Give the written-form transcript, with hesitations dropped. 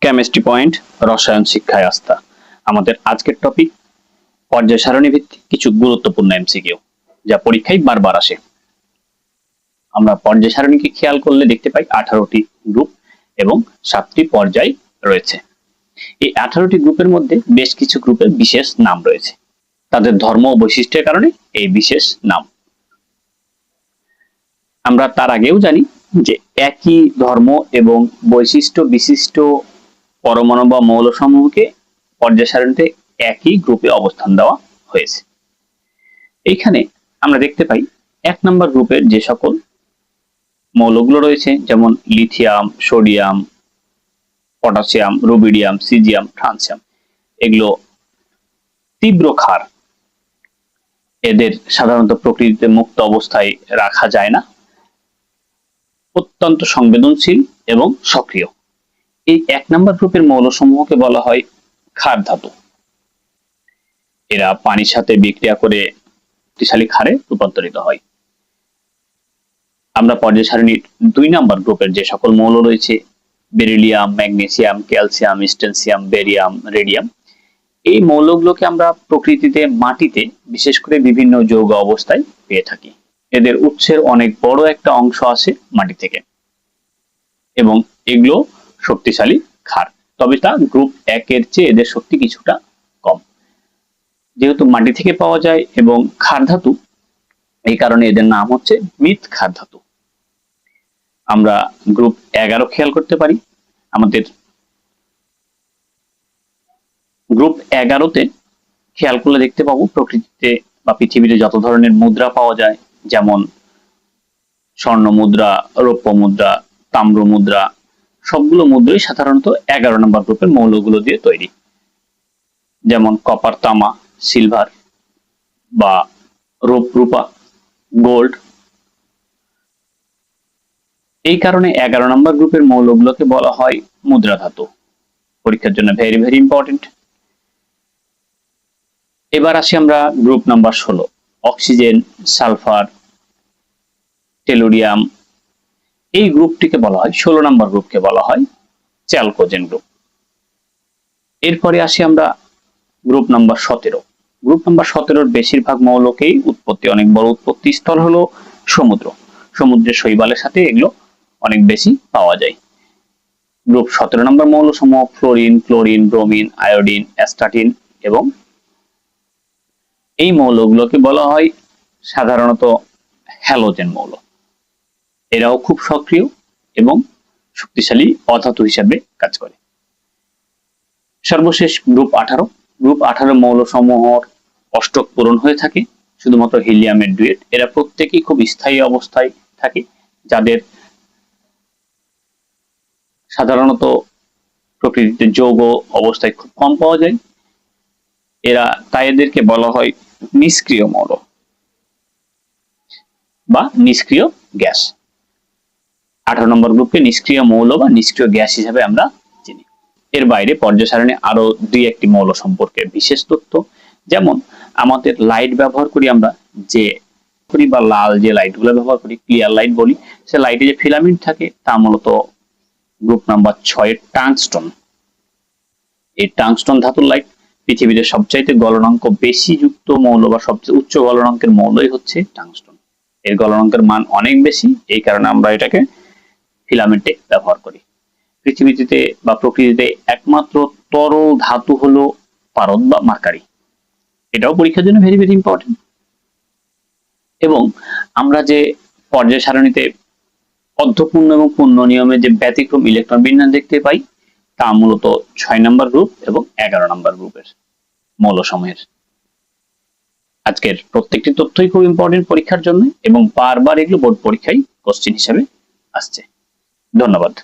Chemistry point রসায়ন শিক্ষায় আস্থা। আমাদের আজকের টপিক পর্যায় সারণী ভিত্তিক কিছু গুরুত্বপূর্ণ এমসিকিউ যা পরীক্ষায় বারবার আসে। আমরা পর্যায় সারণীকে খেয়াল করলে দেখতে পাই 18টি গ্রুপ এবং 7টি পর্যায় রয়েছে। এই 18টি গ্রুপের মধ্যে বেশ কিছু গ্রুপের বিশেষ নাম রয়েছে, তাদের ধর্ম ও বৈশিষ্ট্যের কারণে এই বিশেষ নাম। আমরা তার আগেও জানি যে একই ধর্ম এবং বৈশিষ্ট্য বিশিষ্ট পরমাণু বা মৌল সমূহকে পর্যায় সারণীতে একই গ্রুপে অবস্থান দেওয়া হয়েছে। এইখানে আমরা দেখতে পাই 1 নম্বর গ্রুপের যে সকল মৌলগুলো রয়েছে, যেমন lithium, sodium, potassium, rubidium, caesium, francium, এগুলো তীব্র ক্ষার। এদের সাধারণত প্রকৃতিতে মুক্ত অবস্থায় রাখা যায় না, অত্যন্ত সংবেদনশীল এবং সক্রিয়। এই 1 নম্বর গ্রুপের মৌলসমূহকে বলা হয় ক্ষার ধাতু। এরা পানির সাথে বিক্রিয়া করে শক্তিশালী ক্ষারে রূপান্তরিত হয়। আমরা পর্যায় সারণীর 2 নম্বর গ্রুপের যে সকল মৌল রয়েছে, beryllium, magnesium, calcium, strontium, barium, radium, এই মৌলগুলোকে আমরা প্রকৃতিতে মাটিতে বিশেষ করে বিভিন্ন যৌগ অবস্থায় পেয়ে থাকি। এদের উৎসের অনেক বড় একটা অংশ আসে মাটি থেকে এবং এগুলো শক্তিশালী ক্ষার, তবে তা গ্রুপ 1 এর চেয়ে এদের শক্তি কিছুটা কম। যেহেতু মাটি থেকে পাওয়া যায় এবং ক্ষার ধাতু, এই কারণে এদের নাম হচ্ছে মৃৎ ক্ষার ধাতু। আমরা গ্রুপ 11 খেয়াল করতে পারি। আমাদের গ্রুপ 11তে খেয়াল করলে দেখতে পাবো প্রকৃতিতে বা পৃথিবীতে যত ধরনের মুদ্রা পাওয়া যায়, যেমন স্বর্ণ মুদ্রা, রৌপ্য মুদ্রা, তাম্র মুদ্রা, সবগুলো মুদ্রাই সাধারণত 11 নম্বর গ্রুপের মৌলগুলো দিয়ে তৈরি, যেমন কপার, তামা, সিলভার বা রূপা, গোল্ড। এই কারণে 11 নম্বর গ্রুপের মৌলগুলোকে বলা হয় মুদ্রা ধাতু। পরীক্ষার জন্য ভেরি ভেরি ইম্পর্টেন্ট। এবার আসি আমরা group number 16, oxygen, sulphur, tellurium. এই গ্রুপটিকে বলা হয় 16 নম্বর গ্রুপকে বলা হয় চ্যালকোজেন গ্রুপ। এরপরে আসি আমরা গ্রুপ নাম্বার 17। গ্রুপ নাম্বার 17-র বেশিরভাগ মৌলকেই অনেক বড় উৎপত্তি স্থল হলো সমুদ্র। সমুদ্রের শৈবালের সাথে এগুলো অনেক বেশি পাওয়া যায়। গ্রুপ 17 নম্বর মৌল সমূহ fluorine, chlorine, bromine, iodine, astatine এবং এই মৌলগুলোকে বলা হয় সাধারণত হ্যালোজেন মৌল। এরাও খুব সক্রিয় এবং শক্তিশালী অধাতু হিসাবে কাজ করে। সর্বশেষ গ্রুপ 18। গ্রুপ 18 মৌল সমূহর অষ্টক পূরণ হয়ে থাকে শুধুমাত্র হিলিয়ামের ডুয়েট। এরা প্রত্যেকেই খুব স্থায়ী অবস্থায় থাকে, যাদের সাধারণত প্রকৃতিতে যৌগ অবস্থায় খুব কম পাওয়া যায়। তাই এদেরকে বলা হয় নিষ্ক্রিয় মৌল বা নিষ্ক্রিয় গ্যাস। 18 নম্বর গ্রুপকে নিষ্ক্রিয় মৌল বা নিষ্ক্রিয় গ্যাস হিসাবে আমরা চিনি। এর বাইরে পর্যায় সারণী আরো 2-1টি মৌল সম্পর্কে বিশেষ তথ্য, যেমন আমাদের লাইট ব্যবহার করি আমরা, যে বা লাল যে লাইটগুলো ব্যবহার করি, ক্লিয়ার লাইট বলি, সে লাইটে যে ফিলামেন্ট থাকে তা মূলত গ্রুপ নাম্বার 6 এর টাংস্টন। এই টাংস্টন ধাতুর লাইট পৃথিবীতে সবচাইতে গলনাঙ্ক বেশি যুক্ত মৌল বা সবচেয়ে উচ্চ গলনাঙ্কের মৌলই হচ্ছে টাংস্টন। এর গলনাঙ্কের মান অনেক বেশি, এই কারণে আমরা এটাকে ফিলামেন্টে ব্যবহার করি। পৃথিবীতে বা প্রকৃতিতে একমাত্র তরল ধাতু হলো পারদ বা মার্কারি। এটাও পরীক্ষার জন্য ভেরি ভেরি ইম্পর্টেন্ট। এবং আমরা যে পর্যায় সারণীতে অর্ধপূর্ণ এবং পূর্ণ নিয়মে যে ব্যতিক্রম ইলেকট্রন বিন্যাস দেখতে পাই, তা মূলত 6 নম্বর গ্রুপ এবং 11 নম্বর গ্রুপের মৌলসমূহের। আজকের প্রত্যেকটি তথ্যই খুব ইম্পর্টেন্ট পরীক্ষার জন্য এবং বারবার এগুলো বোর্ড পরীক্ষায় কোশ্চেন হিসেবে আসছে। ধন্যবাদ।